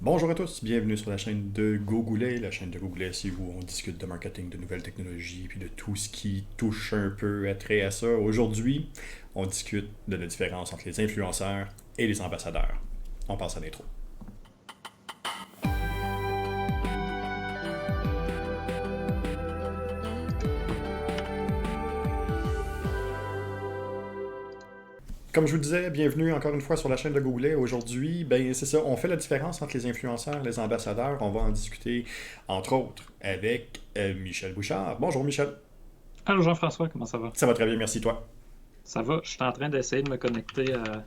Bonjour à tous, bienvenue sur la chaîne de Gogoulet, la chaîne de Gogoulet, c'est où on discute de marketing, de nouvelles technologies, puis de tout ce qui touche un peu à trait à ça. Aujourd'hui, on discute de la différence entre les influenceurs et les ambassadeurs. On passe à l'intro. Comme je vous disais, bienvenue encore une fois sur la chaîne de Gogoulet. Aujourd'hui, ben c'est ça, on fait la différence entre les influenceurs et les ambassadeurs. On va en discuter, entre autres, avec Michel Bouchard. Bonjour Michel. Allô Jean-François, comment ça va? Ça va très bien, merci toi. Ça va? Je suis en train d'essayer de me connecter à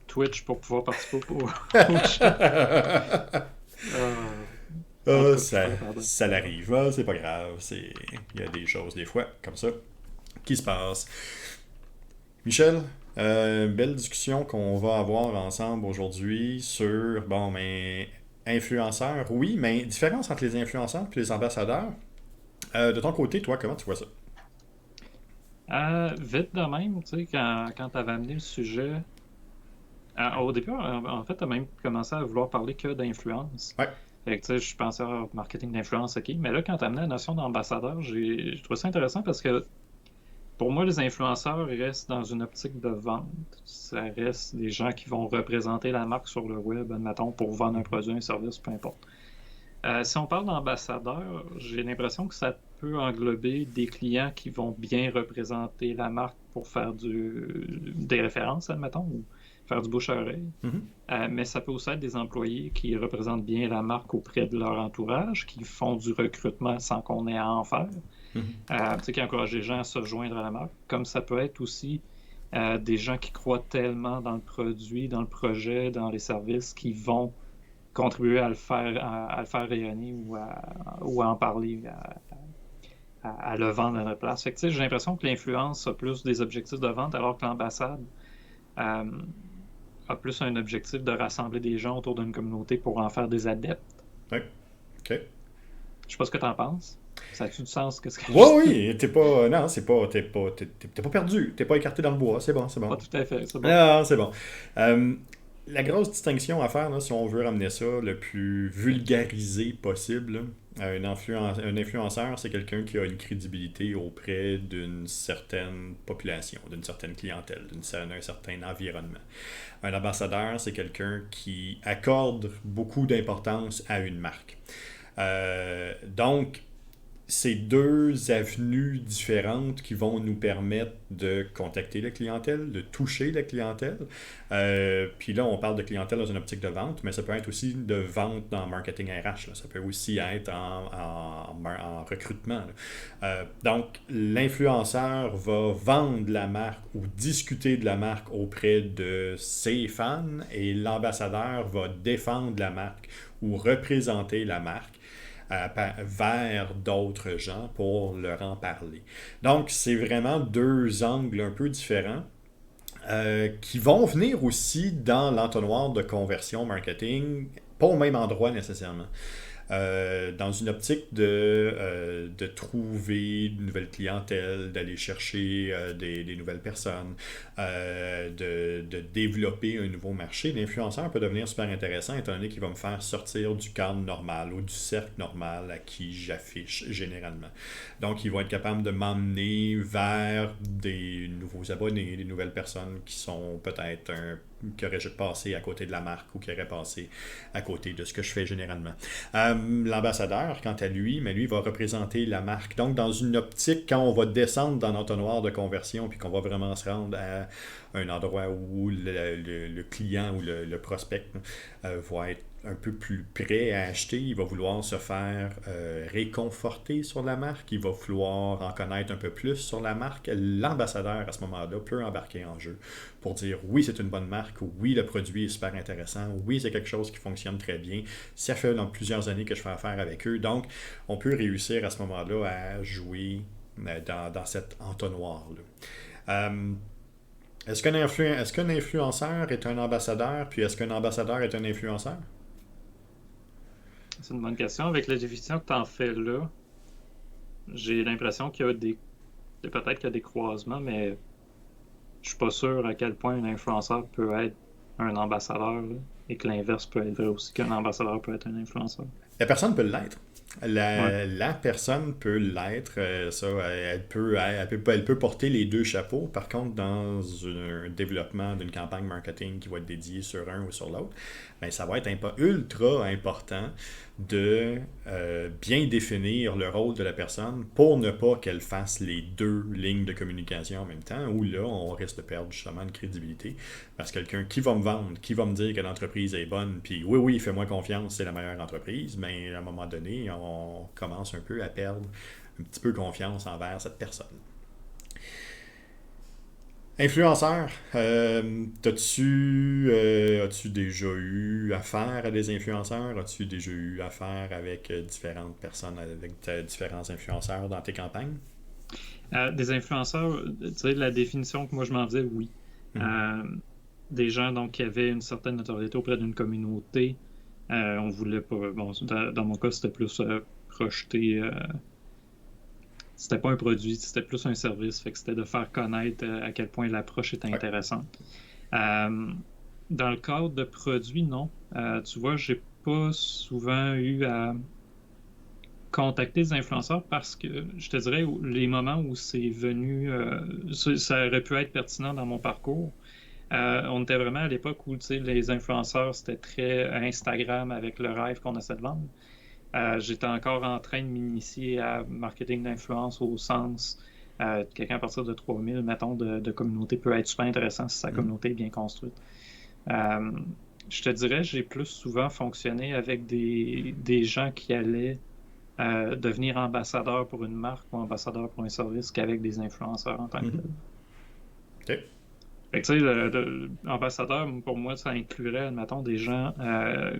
Twitch pour pouvoir participer au chat. Euh, en tout cas, je suis Ça, pas capable. ça l'arrive, ah, c'est pas grave. Il y a des choses des fois comme ça qui se passent. Michel, belle discussion qu'on va avoir ensemble aujourd'hui sur, bon, mais influenceurs, oui, mais différence entre les influenceurs et les ambassadeurs. De ton côté, toi, comment tu vois ça? Vite de même, tu sais, quand tu avais amené le sujet, au début, en fait, tu as même commencé à vouloir parler que d'influence. Ouais. Fait que, tu sais, je pensais au marketing d'influence, ok. Mais là, quand tu as amené la notion d'ambassadeur, j'ai trouvé ça intéressant parce que pour moi, les influenceurs restent dans une optique de vente. Ça reste des gens qui vont représenter la marque sur le web, admettons, pour vendre un produit, un service, peu importe. Si on parle d'ambassadeurs, j'ai l'impression que ça peut englober des clients qui vont bien représenter la marque pour faire des références, admettons, ou faire du bouche à oreille. Mhm. Mais ça peut aussi être des employés qui représentent bien la marque auprès de leur entourage, qui font du recrutement sans qu'on ait à en faire, Mhm. tu sais, qui encouragent les gens à se joindre à la marque. Comme ça peut être aussi des gens qui croient tellement dans le produit, dans le projet, dans les services, qui vont contribuer à le faire rayonner ou à en parler, à le vendre à notre place. Fait que, tu sais, j'ai l'impression que l'influence a plus des objectifs de vente, alors que l'ambassade euh, a plus un objectif de rassembler des gens autour d'une communauté pour en faire des adeptes. Ouais. OK. Je sais pas ce que tu en penses. Ça a-tu du sens que ce que je Ouais, dis? oui, t'es pas. Non, c'est pas. T'es pas perdu. T'es pas écarté dans le bois. C'est bon, c'est bon. Pas tout à fait, c'est bon. Ah, c'est bon. Euh, la grosse distinction à faire, là, si on veut ramener ça le plus vulgarisé possible, là, un influenceur, c'est quelqu'un qui a une crédibilité auprès d'une certaine population, d'une certaine clientèle, d'un certain environnement. Un ambassadeur, c'est quelqu'un qui accorde beaucoup d'importance à une marque. Donc, c'est deux avenues différentes qui vont nous permettre de contacter la clientèle, de toucher la clientèle. Puis là, on parle de clientèle dans une optique de vente, mais ça peut être aussi de vente dans marketing RH. Là. Ça peut aussi être en recrutement. Donc, l'influenceur va vendre la marque ou discuter de la marque auprès de ses fans et l'ambassadeur va défendre la marque ou représenter la marque vers d'autres gens pour leur en parler. Donc, c'est vraiment deux angles un peu différents qui vont venir aussi dans l'entonnoir de conversion marketing, pas au même endroit nécessairement. Dans une optique de trouver une nouvelle clientèle, d'aller chercher des nouvelles personnes, de développer un nouveau marché, l'influenceur peut devenir super intéressant étant donné qu'il va me faire sortir du cadre normal ou du cercle normal à qui j'affiche généralement. Donc, ils vont être capables de m'emmener vers des nouveaux abonnés, des nouvelles personnes qui sont peut-être qui auraient passé à côté de la marque ou qui auraient passé à côté de ce que je fais généralement. L'ambassadeur, quant à lui, mais lui va représenter la marque. Donc, dans une optique, quand on va descendre dans l'entonnoir de conversion, puis qu'on va vraiment se rendre à un endroit où le client ou le prospect va être un peu plus prêt à acheter, il va vouloir se faire réconforter sur la marque, il va vouloir en connaître un peu plus sur la marque. L'ambassadeur, à ce moment-là, peut embarquer en jeu pour dire oui, c'est une bonne marque, oui, le produit est super intéressant, oui, c'est quelque chose qui fonctionne très bien. Ça fait dans plusieurs années que je fais affaire avec eux, donc on peut réussir à ce moment-là à jouer dans cet entonnoir-là. Est-ce qu'un influenceur est un ambassadeur, puis est-ce qu'un ambassadeur est un influenceur? C'est une bonne question. Avec la définition que tu en fais là, j'ai l'impression qu'il y a peut-être qu'il y a des croisements, mais je suis pas sûr à quel point un influenceur peut être un ambassadeur, là. et que l'inverse peut être vrai aussi, qu'un ambassadeur peut être un influenceur. La personne peut l'être. Ouais. La personne peut l'être, ça, elle peut porter les deux chapeaux. Par contre, dans un développement d'une campagne marketing qui va être dédiée sur un ou sur l'autre, ben, ça va être ultra important de bien définir le rôle de la personne pour ne pas qu'elle fasse les deux lignes de communication en même temps, où là, on risque de perdre justement une crédibilité. Parce que quelqu'un qui va me vendre, qui va me dire que l'entreprise est bonne, puis oui, oui, fais-moi confiance, c'est la meilleure entreprise, mais à un moment donné, on commence un peu à perdre un petit peu confiance envers cette personne. Influenceur, as-tu déjà eu affaire à des influenceurs? As-tu déjà eu affaire avec différentes personnes, avec différents influenceurs dans tes campagnes? Des influenceurs, tu sais, la définition que moi je m'en faisais, oui. Mhm. Euh, des gens donc qui avaient une certaine notoriété auprès d'une communauté. On voulait pas. Bon, dans mon cas, c'était plus projeté. C'était pas un produit, c'était plus un service. Fait que c'était de faire connaître à quel point l'approche était Ouais. intéressante. Euh, dans le cadre de produits, non. Tu vois, j'ai pas souvent eu à contacter des influenceurs parce que je te dirais les moments où c'est venu, ça aurait pu être pertinent dans mon parcours. On était vraiment à l'époque où tu sais, les influenceurs, c'était très Instagram avec le rêve qu'on essaie de vendre. J'étais encore en train de m'initier à marketing d'influence au sens quelqu'un à partir de 3000, mettons, de communauté peut être super intéressant si sa Mhm. communauté est bien construite. Euh, je te dirais, j'ai plus souvent fonctionné avec des gens qui allaient devenir ambassadeur pour une marque ou ambassadeur pour un service qu'avec des influenceurs en tant que Mhm. tel. OK. Fait que, tu sais, ambassadeur, pour moi, ça inclurait, admettons, des gens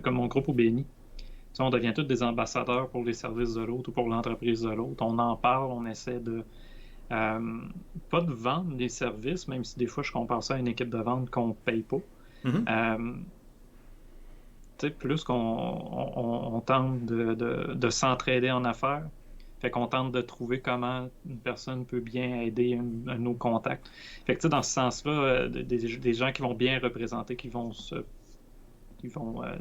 comme mon groupe au BNI. Tu sais, on devient tous des ambassadeurs pour les services de l'autre ou pour l'entreprise de l'autre. On en parle, on essaie de euh, pas de vendre des services, même si des fois je compare ça à une équipe de vente qu'on paye pas. Mhm. Euh, tu sais, plus qu'on tente de s'entraider en affaires. Fait qu'on tente de trouver comment une personne peut bien aider un de nos contacts. Fait que, tu sais, dans ce sens-là, des gens qui vont bien représenter, qui vont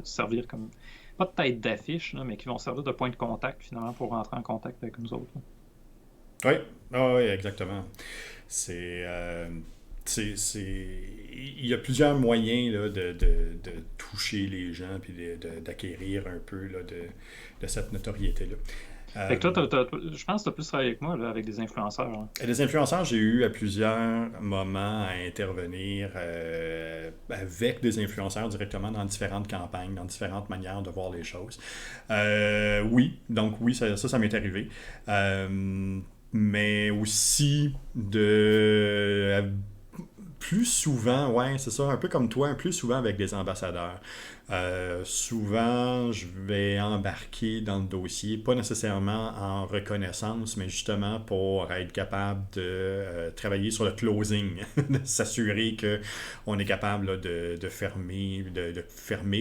servir comme, pas de tête d'affiche, là, mais qui vont servir de point de contact, finalement, pour rentrer en contact avec nous autres. Là. Oui, ah, oui, exactement. C'est, il y a plusieurs moyens là, de toucher les gens puis d'acquérir un peu là, de cette notoriété-là. Fait Euh, que toi, je pense que tu as plus travaillé avec moi là, avec des influenceurs. Hein. les influenceurs, j'ai eu à plusieurs moments à intervenir avec des influenceurs directement dans différentes campagnes, dans différentes manières de voir les choses. Oui, donc oui, ça m'est arrivé. Mais aussi plus souvent, ouais, c'est ça, un peu comme toi, plus souvent avec des ambassadeurs. Souvent, je vais embarquer dans le dossier, pas nécessairement en reconnaissance, mais justement pour être capable de travailler sur le closing, de s'assurer que on est capable là, de fermer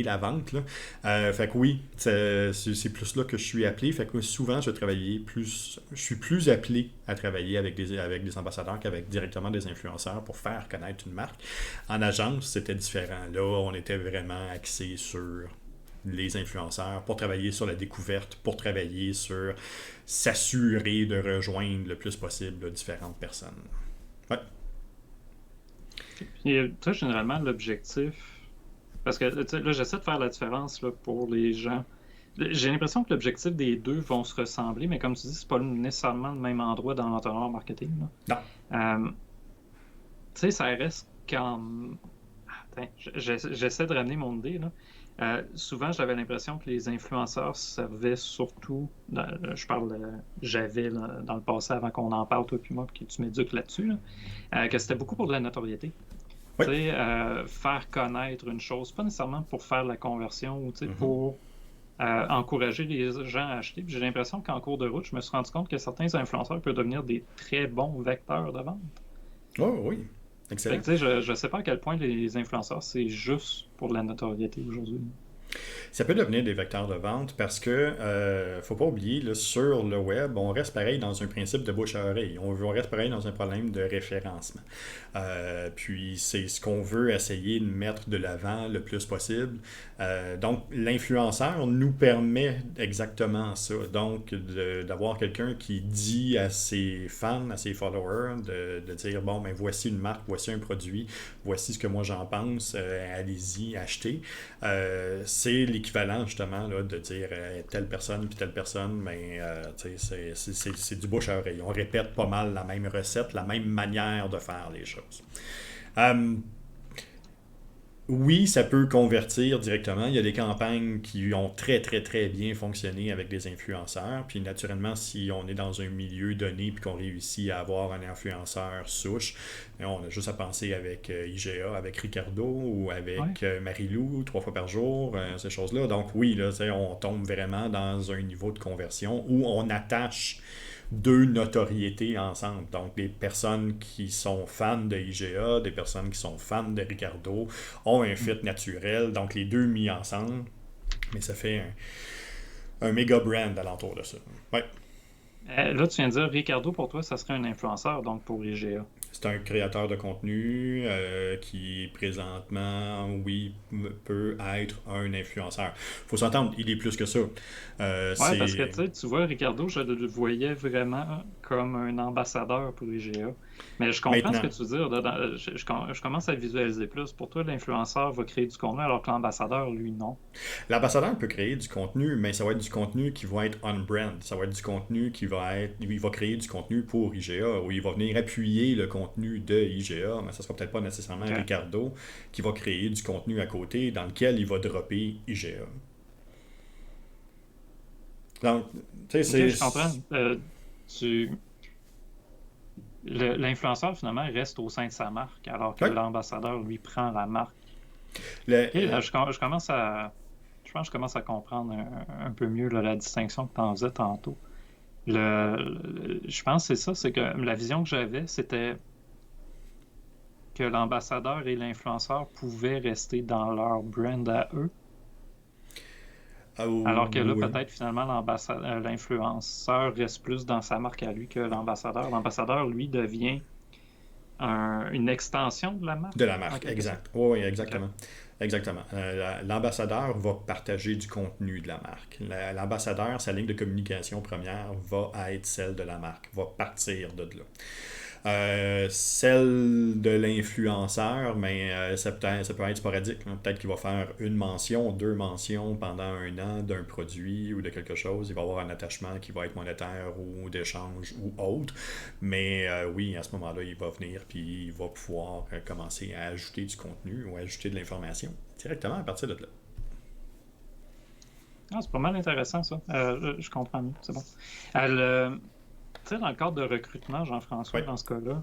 la vente. Là. Fait que oui, c'est plus là que je suis appelé. Fait que souvent, je suis plus appelé à travailler avec des ambassadeurs qu'avec directement des influenceurs pour faire connaître une marque. En agence, c'était différent. Là, on était vraiment axé sur les influenceurs pour travailler sur la découverte, pour travailler sur s'assurer de rejoindre le plus possible là, différentes personnes. Ouais. Puis, toi, généralement, l'objectif, parce que tu sais, là, j'essaie de faire la différence là, pour les gens. J'ai l'impression que l'objectif des deux vont se ressembler, mais comme tu dis, c'est pas nécessairement le même endroit dans l'entonnoir marketing. Non. Là. Tu sais, ça reste quand. Attends, j'essaie de ramener mon idée. Là. Souvent, j'avais l'impression que les influenceurs servaient surtout. Je parle j'avais là, dans le passé avant qu'on en parle, toi puis moi, puis que tu m'éduques là-dessus, là, que c'était beaucoup pour de la notoriété. Oui. Tu sais, faire connaître une chose, pas nécessairement pour faire la conversion ou tu sais, Mm-hmm. pour encourager les gens à acheter. Puis j'ai l'impression qu'en cours de route, je me suis rendu compte que certains influenceurs peuvent devenir des très bons vecteurs de vente. Oh oui. Fait Excellent. que, tu sais, je sais pas à quel point les influenceurs, c'est juste pour la notoriété aujourd'hui. Ça peut devenir des vecteurs de vente parce que, faut pas oublier, là, sur le web, on reste pareil dans un principe de bouche à oreille. On reste pareil dans un problème de référencement. Puis c'est ce qu'on veut essayer de mettre de l'avant le plus possible. Donc l'influenceur nous permet exactement ça. Donc d'avoir quelqu'un qui dit à ses fans, à ses followers, de dire, bon, ben voici une marque, voici un produit, voici ce que moi j'en pense, allez-y, achetez. C'est l'équivalent justement là, de dire telle personne puis telle personne, mais c'est du bouche à oreille. On répète pas mal la même recette, la même manière de faire les choses. Euh, oui, ça peut convertir directement. Il y a des campagnes qui ont très, très, très bien fonctionné avec des influenceurs. Puis naturellement, si on est dans un milieu donné puis qu'on réussit à avoir un influenceur souche, on a juste à penser avec IGA, avec Ricardo ou Ouais. avec Marilou, 3 fois par jour, ces choses-là. Donc oui, là, on tombe vraiment dans un niveau de conversion où on attache deux notoriétés ensemble. Donc, des personnes qui sont fans de IGA, des personnes qui sont fans de Ricardo, ont un fit naturel. Donc, les deux mis ensemble, mais ça fait un méga brand alentour de ça. Ouais. Là, tu viens de dire, Ricardo, pour toi, ça serait un influenceur, donc pour IGA. C'est un créateur de contenu qui présentement, oui, peut être un influenceur. Faut s'entendre, il est plus que ça. Ouais, parce que C'est tu vois, Ricardo, je le voyais vraiment comme un ambassadeur pour IGA. Mais je comprends ce que maintenant. tu veux dire. Je commence à visualiser plus. Pour toi, l'influenceur va créer du contenu, alors que l'ambassadeur, lui, non. L'ambassadeur peut créer du contenu, mais ça va être du contenu qui va être on-brand. Ça va être du contenu qui va être. Il va créer du contenu pour IGA, ou il va venir appuyer le contenu de IGA, mais ça sera peut-être pas nécessairement OK. Ricardo qui va créer du contenu à côté dans lequel il va dropper IGA. Donc, tu sais, OK, je comprends. Tu... L'influenceur, finalement, reste au sein de sa marque, alors que ouais, l'ambassadeur, lui, prend la marque. le, OK, là, je commence à... Je pense que je commence à comprendre un peu mieux là, la distinction que tu en faisais tantôt. Je pense que c'est ça, c'est que la vision que j'avais, c'était que l'ambassadeur et l'influenceur pouvaient rester dans leur brand à eux, alors que là, oui. peut-être finalement, l'influenceur reste plus dans sa marque à lui que l'ambassadeur. L'ambassadeur, lui, devient une extension de la marque, De la en marque, quelque sorte. exact. Oui, oui, OK. exactement. Exactement. L'ambassadeur va partager du contenu de la marque. L'ambassadeur, sa ligne de communication première va être celle de la marque, va partir de là. Celle de l'influenceur, mais ça peut être sporadique. Hein. Peut-être qu'il va faire une mention, deux mentions pendant un an d'un produit ou de quelque chose. Il va avoir un attachement qui va être monétaire ou d'échange ou autre. Mais oui, à ce moment-là, il va venir puis il va pouvoir commencer à ajouter du contenu ou à ajouter de l'information directement à partir de là. Ah, c'est pas mal intéressant, ça. Je comprends mieux, c'est bon. Tu sais, dans le cadre de recrutement, Jean-François, Oui. dans ce cas-là,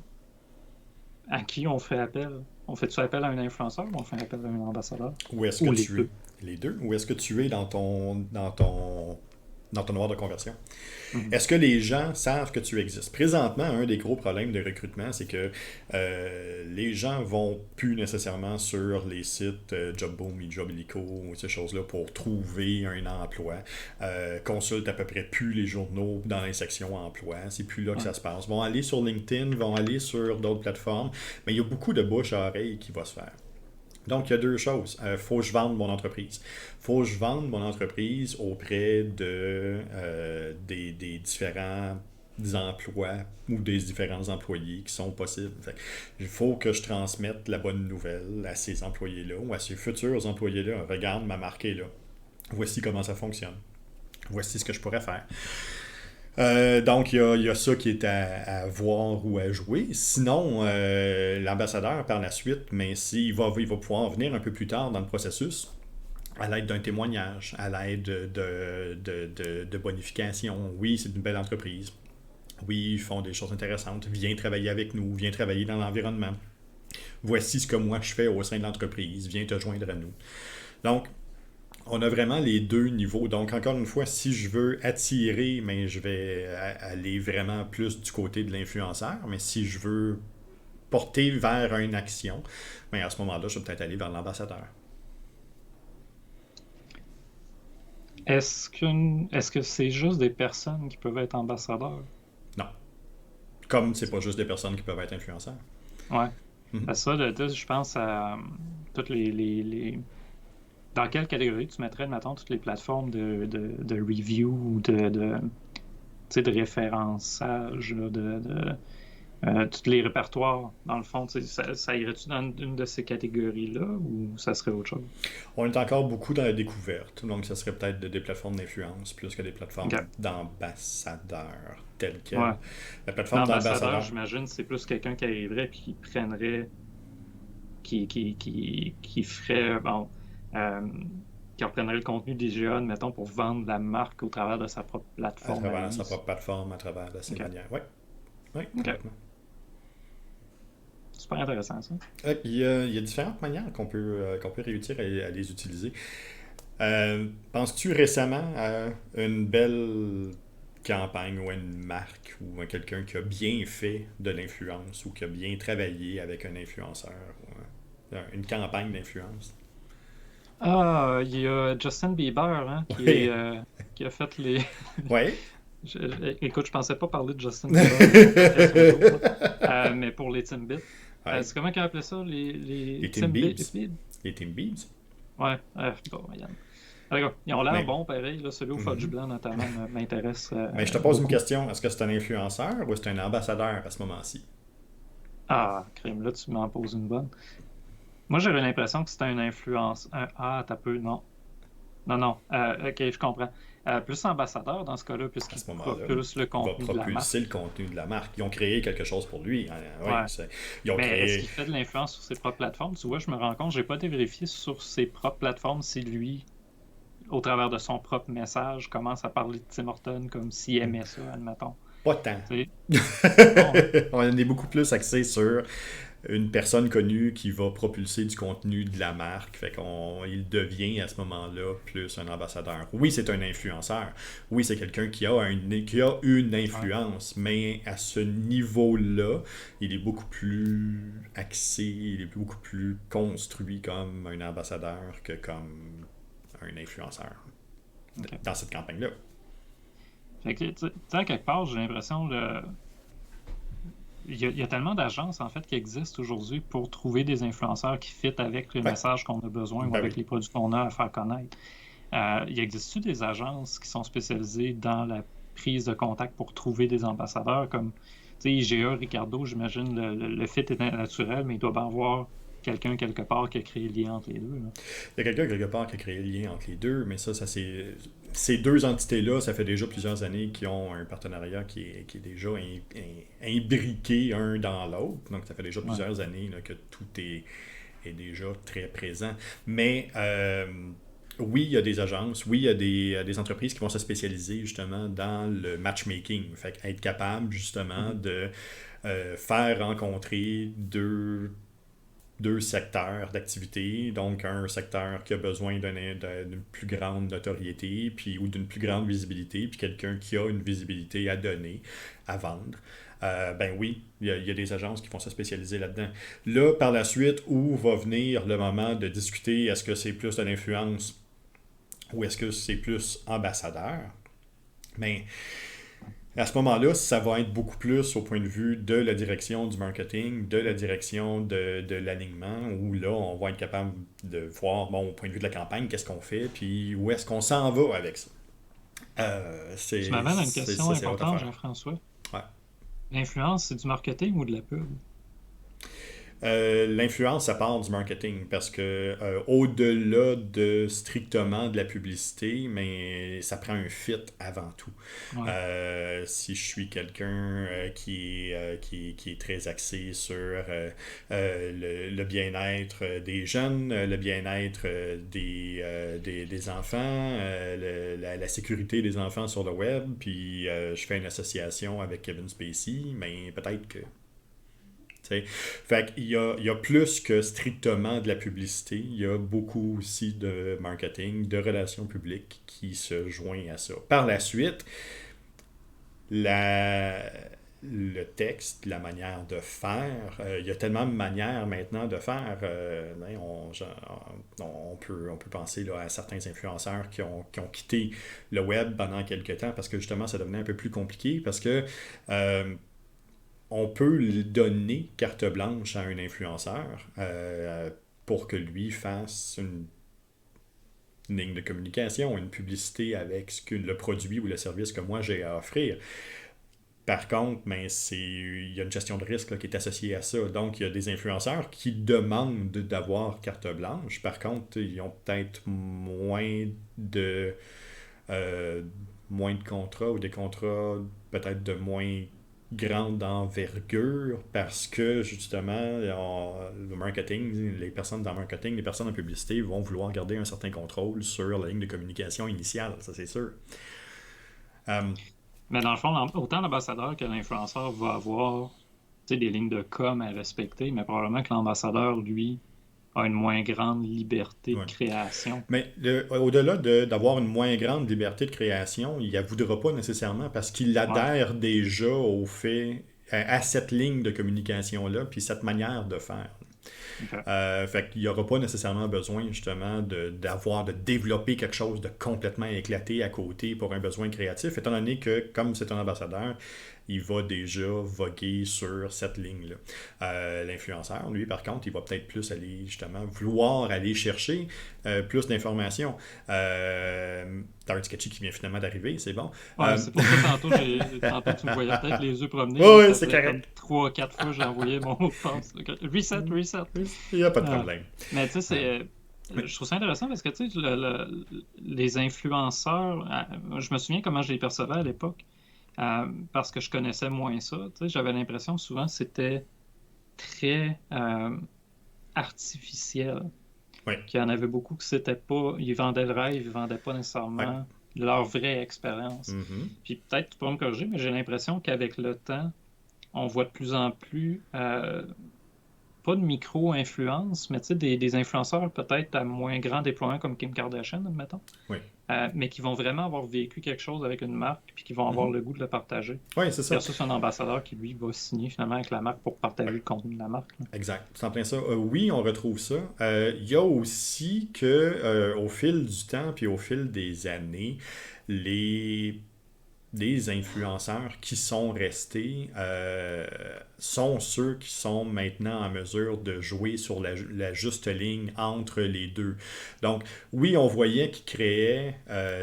à qui on fait appel? On fait-tu appel à un influenceur ou on fait appel à un ambassadeur? Où est-ce que Ou les tu es? deux? Les deux? Où est-ce que tu es dans ton noir de conversion? Mhm. Est-ce que les gens savent que tu existes? Présentement, un des gros problèmes de recrutement, c'est que les gens vont plus nécessairement sur les sites Jobboom et Jobilico ou ces choses-là pour trouver un emploi. Consultent à peu près plus les journaux dans les sections emploi. C'est plus là que Ouais. ça se passe. Vont aller sur LinkedIn, vont aller sur d'autres plateformes, mais il y a beaucoup de bouche à oreille qui va se faire. Donc, il y a deux choses. Faut que je vende mon entreprise. Faut que je vende mon entreprise auprès des différents emplois ou des différents employés qui sont possibles. Fait, il faut que je transmette la bonne nouvelle à ces employés-là ou à ces futurs employés-là. Regarde, ma marque est là. Voici comment ça fonctionne. Voici ce que je pourrais faire. Donc, il y a ça qui est à voir ou à jouer. Sinon, l'ambassadeur, par la suite, mais il va pouvoir venir un peu plus tard dans le processus, à l'aide d'un témoignage, à l'aide de bonification. Oui, c'est une belle entreprise. Oui, ils font des choses intéressantes. Viens travailler avec nous, viens travailler dans l'environnement. Voici ce que moi je fais au sein de l'entreprise. Viens te joindre à nous. Donc, on a vraiment les deux niveaux. Donc, encore une fois, si je veux attirer, mais je vais aller vraiment plus du côté de l'influenceur. Mais si je veux porter vers une action, mais à ce moment-là, je vais peut-être aller vers l'ambassadeur. est-ce que c'est juste des personnes qui peuvent être ambassadeurs? Non. Comme c'est pas juste des personnes qui peuvent être influenceurs. Ouais. Mhm. Ça, je pense à toutes Dans quelle catégorie tu mettrais, mettons, toutes les plateformes de review ou tu sais, de référençage, là, tous les répertoires, dans le fond, tu sais, ça irait-tu dans une de ces catégories-là ou ça serait autre chose? On est encore beaucoup dans la découverte, donc ça serait peut-être des plateformes d'influence plus que des OK. plateformes d'ambassadeurs telles Ouais. quelles. La plateforme L'ambassadeur, d'ambassadeur, j'imagine, c'est plus quelqu'un qui arriverait puis qui prendrait, qui ferait, bon, euh, qui reprendrait le contenu d'IGA, mettons, pour vendre la marque au travers de sa propre à plateforme à travers sa lui. propre plateforme, à travers de ses OK. manières. Oui, oui, OK. complètement. Super intéressant, ça. Il y a différentes manières qu'on peut réussir à les utiliser. Penses-tu récemment à une belle campagne ou à une marque ou à quelqu'un qui a bien fait de l'influence ou qui a bien travaillé avec un influenceur ou une campagne d'influence? Ah, il y a Justin Bieber, hein, Oui, qui a fait les. oui. Écoute, je pensais pas parler de Justin Bieber dans un podcast un jour, là. Mais pour les Timbits. Ouais. C'est comment qu'ils appelaient ça, les Les Tim Biebs. Timbits? Les Tim Biebs. Ouais, bon, regarde. D'accord. Ils ont l'air Mais, bons, pareil. Là, celui au fudge mhm. blanc, notamment, m'intéresse Mais je te pose une beaucoup. question. Est-ce que c'est un influenceur ou c'est un ambassadeur à ce moment-ci? Ah, crime, là, tu m'en poses une bonne. Moi, j'avais l'impression que c'était une influence. Ah, t'as peu, non. Non, non. Ok, je comprends. Plus ambassadeur dans ce cas-là, À puisqu'il ce moment-là, propulse le il va contenu de la propulser le marque. contenu de la marque. Ils ont créé quelque chose pour lui. Hein. Oui, Ouais. ils ont Mais est-ce créé. qu'il fait de l'influence sur ses propres plateformes? Tu vois, je me rends compte, j'ai pas été vérifié sur ses propres plateformes si lui, au travers de son propre message, commence à parler de Tim Hortons comme s'il aimait ça, admettons. Pas tant. Tu sais, non, hein? On est beaucoup plus axé sur une personne connue qui va propulser du contenu de la marque. Fait qu'il devient à ce moment-là plus un ambassadeur. Oui, c'est un influenceur. Oui, c'est quelqu'un qui a une Ouais. influence. Mais à ce niveau-là, il est beaucoup plus axé, il est beaucoup plus construit comme un ambassadeur que comme un influenceur OK. dans cette campagne-là. Fait que, tu sais, à quelque part, j'ai l'impression il y a tellement d'agences en fait qui existent aujourd'hui pour trouver des influenceurs qui fit avec le Ouais, message qu'on a besoin ou ben avec oui. les produits qu'on a à faire connaître. Il existe-tu des agences qui sont spécialisées dans la prise de contact pour trouver des ambassadeurs comme, tu sais, IGA, Ricardo, j'imagine le fit est naturel, mais il doit bien avoir quelqu'un quelque part qui a créé le lien entre les deux, là. Il y a quelqu'un quelque part qui a créé le lien entre les deux, mais ça c'est. Ces deux entités-là, ça fait déjà plusieurs années qu'ils ont un partenariat qui est déjà imbriqué un dans l'autre. Donc, ça fait déjà Ouais. plusieurs années là, que tout est déjà très présent. Mais oui, il y a des agences, oui, il y a des entreprises qui vont se spécialiser justement dans le matchmaking. Fait être capable justement Mhm. de faire rencontrer deux secteurs d'activité, donc un secteur qui a besoin d'une plus grande notoriété puis, ou d'une plus grande visibilité, puis quelqu'un qui a une visibilité à donner, à vendre. Ben oui, il y a des agences qui vont se spécialiser là-dedans. Là, par la suite, où va venir le moment de discuter, est-ce que c'est plus de l'influence ou est-ce que c'est plus ambassadeur? Mais à ce moment-là, ça va être beaucoup plus au point de vue de la direction du marketing, de la direction de l'alignement, où là, on va être capable de voir, bon, au point de vue de la campagne, qu'est-ce qu'on fait, puis où est-ce qu'on s'en va avec ça. Tu m'amènes à une question Ça, c'est autre importante, affaire. Jean-François. Ouais. L'influence, c'est du marketing ou de la pub? L'influence, ça part du marketing parce que au-delà de strictement de la publicité, mais ça prend un fit avant tout. Ouais. Si je suis quelqu'un qui est très axé sur le bien-être des jeunes, le bien-être des enfants, la sécurité des enfants sur le web, puis je fais une association avec Kevin Spacey, mais peut-être que t'sais. Fait qu'il y a plus que strictement de la publicité, il y a beaucoup aussi de marketing, de relations publiques qui se joignent à ça. Par la suite, la, le texte, la manière de faire. Il y a tellement de manières maintenant de faire. On peut penser là, à certains influenceurs qui ont quitté le web pendant quelques temps parce que justement ça devenait un peu plus compliqué parce que euh, on peut lui donner carte blanche à un influenceur pour que lui fasse une ligne de communication, une publicité avec le produit ou le service que moi j'ai à offrir. Par contre, ben, il y a une gestion de risque là, qui est associée à ça. Donc, il y a des influenceurs qui demandent d'avoir carte blanche. Par contre, ils ont peut-être de, euh, moins de contrats ou des contrats peut-être de moins grande envergure parce que justement le marketing, les personnes dans le marketing, les personnes en publicité vont vouloir garder un certain contrôle sur la ligne de communication initiale, ça c'est sûr. Euh, Mais dans le fond, autant l'ambassadeur que l'influenceur va avoir des lignes de com à respecter, mais probablement que l'ambassadeur, lui, a une moins grande liberté de ouais. création. Mais au-delà d'avoir une moins grande liberté de création, il ne la voudra pas nécessairement parce qu'il Ouais. adhère déjà au fait, à cette ligne de communication-là, puis cette manière de faire. OK. Fait qu'il n'y aura pas nécessairement besoin justement de développer quelque chose de complètement éclaté à côté pour un besoin créatif, étant donné que comme c'est un ambassadeur, il va déjà voguer sur cette ligne-là. L'influenceur, lui, par contre, il va peut-être plus aller justement vouloir aller chercher plus d'informations. Dark Sketchy qui vient finalement d'arriver, c'est bon. Ouais, c'est pour ça tantôt tu me voyais peut-être les yeux promener, Oui, là, ouais, ça c'est faisait comme correct. 3 4 fois que j'ai envoyé mon mot de passe. Reset, reset. Il n'y a pas de Ah. problème. Mais tu sais, Euh, oui. je trouve ça intéressant parce que tu sais, les influenceurs, je me souviens comment je les percevais à l'époque, parce que je connaissais moins ça. Tu sais, j'avais l'impression que souvent c'était très artificiel. Oui. Qu'il y en avait beaucoup que c'était pas, ils vendaient le rêve, ils vendaient pas Ouais. nécessairement leur vraie expérience. Mhm. Puis peut-être tu pourras me corriger, mais j'ai l'impression qu'avec le temps, on voit de plus en plus pas de micro-influence, mais tu sais, des influenceurs peut-être à moins grand déploiement comme Kim Kardashian, admettons, Oui. mais qui vont vraiment avoir vécu quelque chose avec une marque puis qui vont avoir Mhm. le goût de le partager. Oui, c'est ça. Versus un ambassadeur qui, lui, va signer finalement avec la marque pour partager Ouais. le contenu de la marque. Là. Exact, c'est en plein ça. Oui, on retrouve ça. Il y a aussi que au fil du temps puis au fil des années, les des influenceurs qui sont restés sont ceux qui sont maintenant en mesure de jouer sur la juste ligne entre les deux. Donc, oui, on voyait qu'ils créaient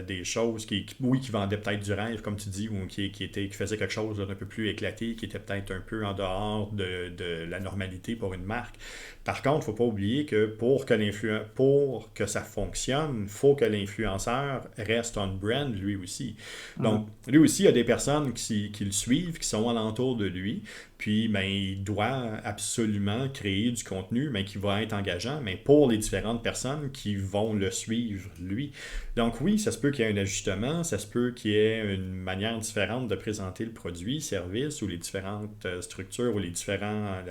des choses, oui, qui vendaient peut-être du rêve, comme tu dis, ou qui faisaient quelque chose d'un peu plus éclaté, qui était peut-être un peu en dehors de la normalité pour une marque. Par contre, il ne faut pas oublier que pour que ça fonctionne, il faut que l'influenceur reste on brand lui aussi. Mhm. Donc, lui aussi, il y a des personnes qui le suivent, qui sont alentour de lui, puis ben, il doit absolument créer du contenu mais qui va être engageant, mais pour les différentes personnes qui vont le suivre, lui. Donc oui, ça se peut qu'il y ait un ajustement, ça se peut qu'il y ait une manière différente de présenter le produit, service, ou les différentes structures, ou les différentes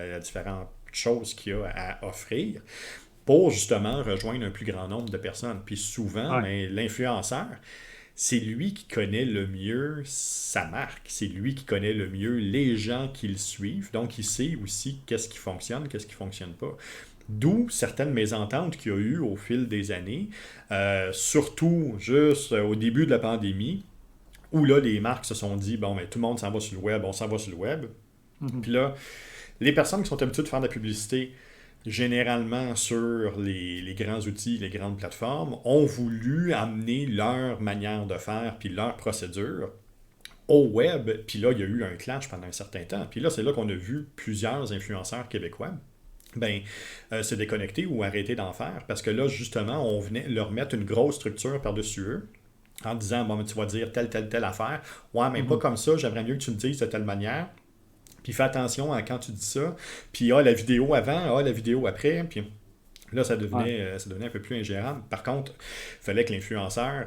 choses qu'il y a à offrir pour justement rejoindre un plus grand nombre de personnes. Puis souvent, Ouais. ben, l'influenceur, c'est lui qui connaît le mieux sa marque, c'est lui qui connaît le mieux les gens qui le suivent, donc il sait aussi qu'est-ce qui fonctionne, qu'est-ce qui fonctionne pas. D'où certaines mésententes qu'il y a eu au fil des années, surtout juste au début de la pandémie, où là les marques se sont dit, bon, mais tout le monde s'en va sur le web, on s'en va sur le web. Mhm. Puis là, les personnes qui sont habituées de faire de la publicité, généralement sur les grands outils, les grandes plateformes, ont voulu amener leur manière de faire puis leur procédure au web. Puis là, il y a eu un clash pendant un certain temps. Puis là, c'est là qu'on a vu plusieurs influenceurs québécois ben, se déconnecter ou arrêter d'en faire parce que là, justement, on venait leur mettre une grosse structure par-dessus eux en disant, bon, tu vas dire telle affaire. Ouais, mais pas Mhm. comme ça, j'aimerais mieux que tu me dises de telle manière. Puis fais attention à quand tu dis ça. Puis la vidéo avant, la vidéo après. Puis là, Ouais. ça devenait un peu plus ingérable. Par contre, il fallait que l'influenceur,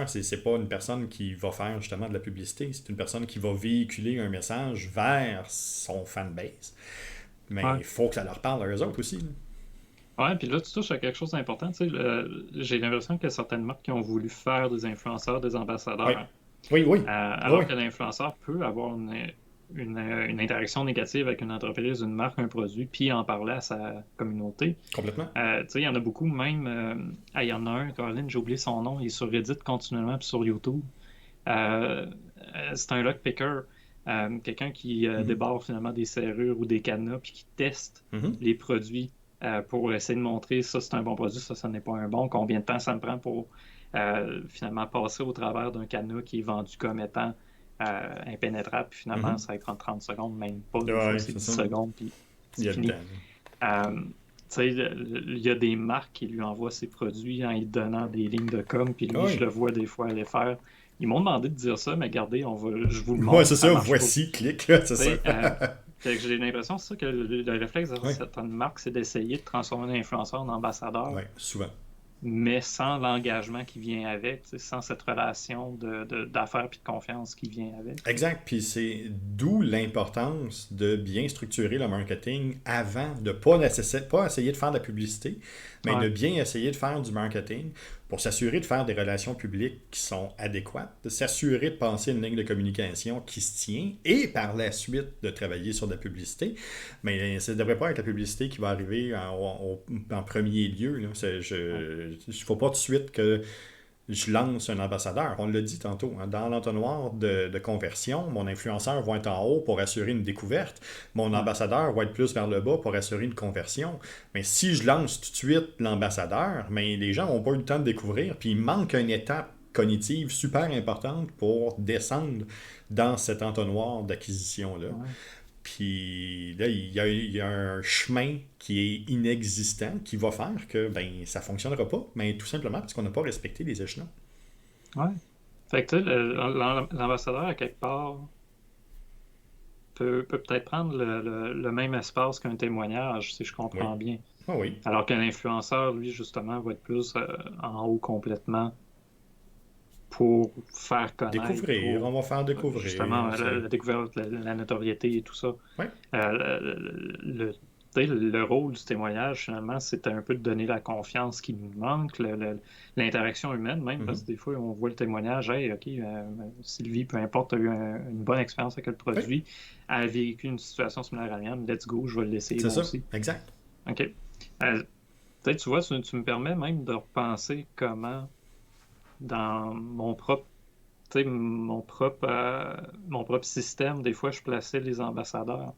c'est pas une personne qui va faire justement de la publicité. C'est une personne qui va véhiculer un message vers son fanbase. Mais Ouais. il faut que ça leur parle à eux autres aussi. Là. Ouais, puis là, tu touches à quelque chose d'important. Tu sais, j'ai l'impression qu'il y a certaines marques qui ont voulu faire des influenceurs, des Oui, ambassadeurs. Oui, oui. Alors Oui, que l'influenceur peut avoir une interaction négative avec une entreprise, une marque, un produit, puis en parler à sa communauté. complètement. Tu sais, il y en a beaucoup, même. Il y en a un, Caroline, j'ai oublié son nom, il est sur Reddit continuellement, puis sur YouTube. Euh, c'est un lockpicker, quelqu'un qui Mhm. débarre finalement des serrures ou des cadenas, puis qui teste Mhm. les produits pour essayer de montrer ça c'est un bon produit, ça n'est pas un bon, combien de temps ça me prend pour finalement passer au travers d'un cadenas qui est vendu comme étant impénétrable, puis finalement Mhm. ça va être en 30 secondes, même pas, des fois Ouais, c'est c'est 10 ça. secondes, puis Il c'est y a fini. dedans. Tu sais, il y a des marques qui lui envoient ses produits en lui donnant des lignes de com, puis lui, je Oui. le vois des fois aller faire. Ils m'ont demandé de dire ça, mais regardez, je vous le Ouais, montre, c'est ça ça. marche pas. Tu Voici, clique, là, c'est ça. sais, fait que j'ai l'impression c'est ça que le réflexe de Oui. certaines marques, c'est d'essayer de transformer l'influenceur en ambassadeur, Oui, souvent. mais sans l'engagement qui vient avec, tu sais, sans cette relation d'affaires puis de confiance qui vient avec. Exact. Puis c'est d'où l'importance de bien structurer le marketing avant de pas essayer de faire de la publicité, mais de Ouais, bien essayer de faire du marketing pour s'assurer de faire des relations publiques qui sont adéquates, de s'assurer de penser une ligne de communication qui se tient et par la suite de travailler sur de la publicité. Mais ça ne devrait pas être la publicité qui va arriver en premier lieu. Là. ouais. Il ne faut pas tout de suite que je lance un ambassadeur. On l'a dit tantôt, hein, dans l'entonnoir de conversion, mon influenceur va être en haut pour assurer une découverte. Mon Ouais. ambassadeur va être plus vers le bas pour assurer une conversion. Mais si je lance tout de suite l'ambassadeur, mais les gens n'ont pas eu le temps de découvrir, puis il manque une étape cognitive super importante pour descendre dans cet entonnoir d'acquisition-là. Ouais. Puis là, il y a un chemin qui est inexistant qui va faire que ben ça fonctionnera pas, mais tout simplement parce qu'on n'a pas respecté les échelons. Ouais. Fait que tu sais, l'ambassadeur, à quelque part, peut peut-être prendre le même espace qu'un témoignage, si je Oui. comprends bien. Ah oui. Alors que l'influenceur, lui, justement, va être plus en haut complètement pour faire connaître, Découvrir, pour on va faire découvrir. justement la découverte, la notoriété et tout ça. Oui. Tu sais, le rôle du témoignage, finalement, c'est un peu de donner la confiance qui nous manque, l'interaction humaine même, parce Mhm. que des fois, on voit le témoignage, hey, OK, Sylvie, peu importe, a eu une bonne expérience avec le Oui. produit, elle a vécu une situation similaire à la mienne, let's go, je vais l'essayer C'est moi ça. aussi. Exact. OK. Peut-être, tu vois, tu me permets même de repenser comment, dans tu sais, mon propre système, des fois, je plaçais les ambassadeurs.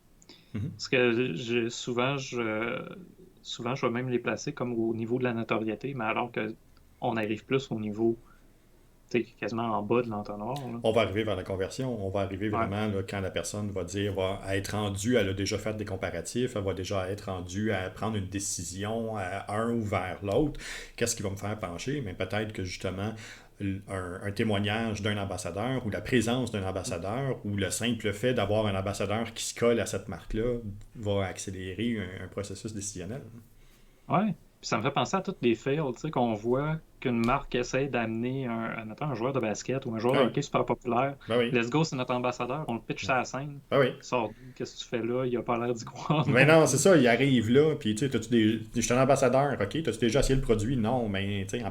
Mhm. Parce que souvent, je vais même les placer comme au niveau de la notoriété, mais alors que on arrive plus au niveau, tu sais, quasiment en bas de l'entonnoir, là. On va arriver vers la conversion. On va arriver Ouais, vraiment là, quand la personne va dire, va être rendue, elle a déjà fait des comparatifs, elle va déjà être rendue à prendre une décision à un ou vers l'autre. Qu'est-ce qui va me faire pencher? Mais peut-être que justement, un témoignage d'un ambassadeur ou la présence d'un ambassadeur ou le simple fait d'avoir un ambassadeur qui se colle à cette marque-là va accélérer un processus décisionnel. ouais. Puis ça me fait penser à toutes les fails, tu sais, qu'on voit qu'une marque essaie d'amener admettons, un joueur de basket ou un joueur de Oui, hockey super populaire. ben oui, Let's go, c'est notre ambassadeur, on le pitch sur la scène. ben oui. Sors d'où, qu'est-ce que tu fais là? Il a pas l'air d'y croire Mais non non, c'est plus. ça, il arrive là, puis tu sais, je suis un ambassadeur, ok, t'as-tu déjà essayé le produit? Non, mais tu sais, Ah,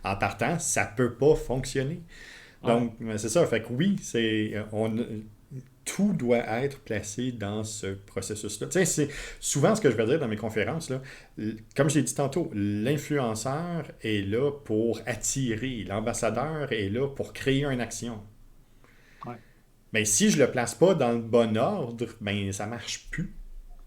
en partant, ça peut pas fonctionner. ouais, Donc, c'est ça, fait que oui, tout doit être placé dans ce processus-là. Tu sais, c'est souvent ce que je vais dire dans mes conférences, là, comme je l'ai dit tantôt, l'influenceur est là pour attirer, l'ambassadeur est là pour créer une action. ouais, Mais si je le place pas dans le bon ordre, ben ça marche plus.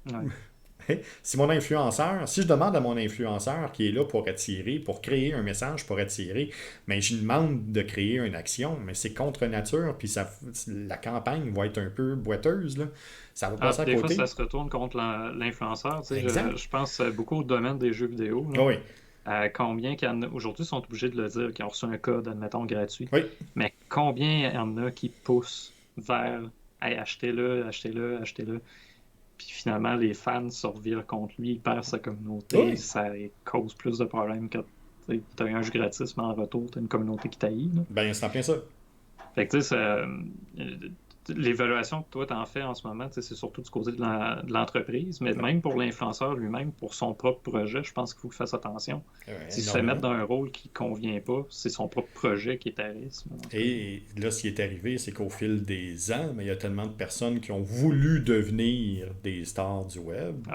ouais. Si je demande à mon influenceur qui est là pour attirer, pour créer un message pour attirer, mais je lui demande de créer une action, mais c'est contre nature, puis la campagne va être un peu boiteuse, là. Ça va Ah, passer puis à des fois, ça côté. se retourne contre l'influenceur. Tu sais, Exact. je pense beaucoup au domaine des jeux vidéo, Ah là. oui. Combien qu'il y en a aujourd'hui sont obligés de le dire, qui ont reçu un code, admettons, gratuit. Oui. Mais combien il y en a qui poussent vers hey, achetez-le, achetez-le, achetez-le. Puis finalement, les fans se revirent contre lui, il perd sa communauté, Oui. ça cause plus de problèmes que tu as un jeu gratis, mais en retour, tu as une communauté qui t'haït, là. Ben, c'est en plein ça. Fait que tu sais, l'évaluation que toi t'en fais en ce moment, c'est surtout du côté de l'entreprise, mais même pour l'influenceur lui-même, pour son propre projet, je pense qu'il faut qu'il fasse attention. S'il se fait mettre dans un rôle qui ne convient pas, c'est son propre projet qui est à risque. Et là, ce qui est arrivé, c'est qu'au fil des ans, mais il y a tellement de personnes qui ont voulu devenir des stars du web,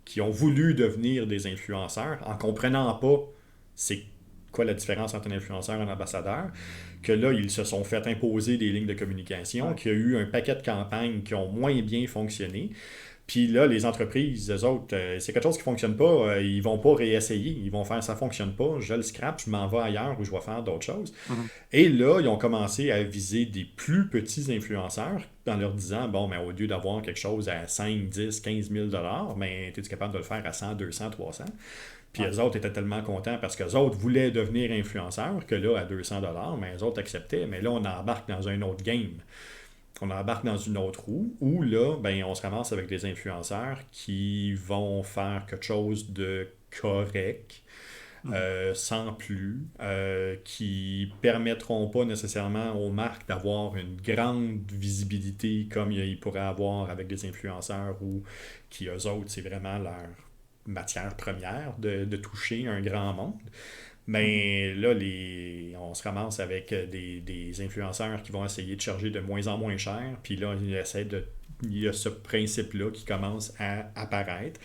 qui ont voulu devenir des influenceurs, en comprenant pas c'est quoi la différence entre un influenceur et un ambassadeur, que là, ils se sont fait imposer des lignes de communication, qu'il y a eu un paquet de campagnes qui ont moins bien fonctionné. Puis là, les entreprises, eux autres, c'est quelque chose qui ne fonctionne pas, ils vont pas réessayer, ils vont faire ça ne fonctionne pas, je le scrape, je m'en vais ailleurs ou je vais faire d'autres choses. Et là, ils ont commencé à viser des plus petits influenceurs en leur disant, bon, mais au lieu d'avoir quelque chose à 5, 10, 15 000 mais es-tu capable de le faire à 100, 200, 300? Puis eux autres étaient tellement contents parce qu'eux autres voulaient devenir influenceurs que là, à 200 mais eux autres acceptaient. Mais là, on embarque dans un autre game. On embarque dans une autre roue où là, ben, on se ramasse avec des influenceurs qui vont faire quelque chose de correct, sans plus, qui permettront pas nécessairement aux marques d'avoir une grande visibilité comme ils pourraient avoir avec des influenceurs ou qui, eux autres, c'est vraiment leur matière première de toucher un grand monde. Mais là, on se ramasse avec des influenceurs qui vont essayer de charger de moins en moins cher. Puis là, il y a ce principe-là qui commence à apparaître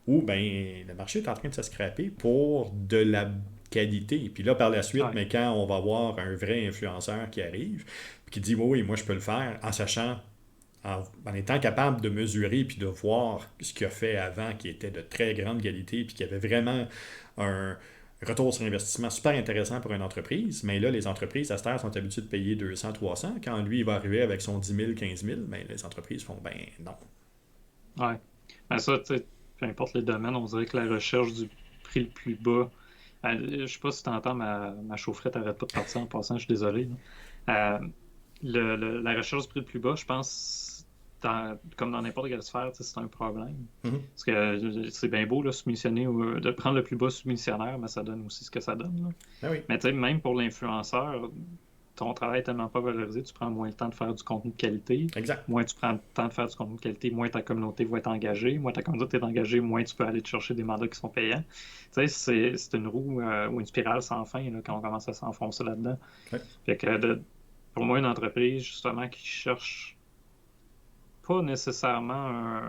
où ben, le marché est en train de se scraper pour de la qualité. Puis là, par la suite, mais quand on va avoir un vrai influenceur qui arrive, qui dit oui, moi je peux le faire en sachant, en étant capable de mesurer puis de voir ce qu'il a fait avant qui était de très grande qualité puis qui avait vraiment un retour sur investissement super intéressant pour une entreprise, mais là, les entreprises, à cette heure, sont habituées de payer 200, 300. Quand lui, il va arriver avec son 10 000, 15 000, ben, les entreprises font, ben non. Ouais. Ben ça, tu sais, peu importe les domaines, on dirait que la recherche du prix le plus bas. Je sais pas si tu entends ma chaufferette arrête pas de partir en passant, je suis désolé. La recherche du prix le plus bas, je pense, comme dans n'importe quelle sphère, c'est un problème. Parce que c'est bien beau là, soumissionner de prendre le plus bas soumissionnaire, mais ça donne aussi ce que ça donne. Là. Ah oui. Mais tu sais, même pour l'influenceur, ton travail est tellement pas valorisé, tu prends moins le temps de faire du contenu de qualité. Exact. Moins tu prends le temps de faire du contenu de qualité, moins ta communauté va être engagée. Moins ta communauté est engagée, moins tu peux aller te chercher des mandats qui sont payants. Tu sais, c'est une roue ou une spirale sans fin là, quand on commence à s'enfoncer là-dedans. Ouais. Fait que pour moi, une entreprise, justement, qui cherche pas nécessairement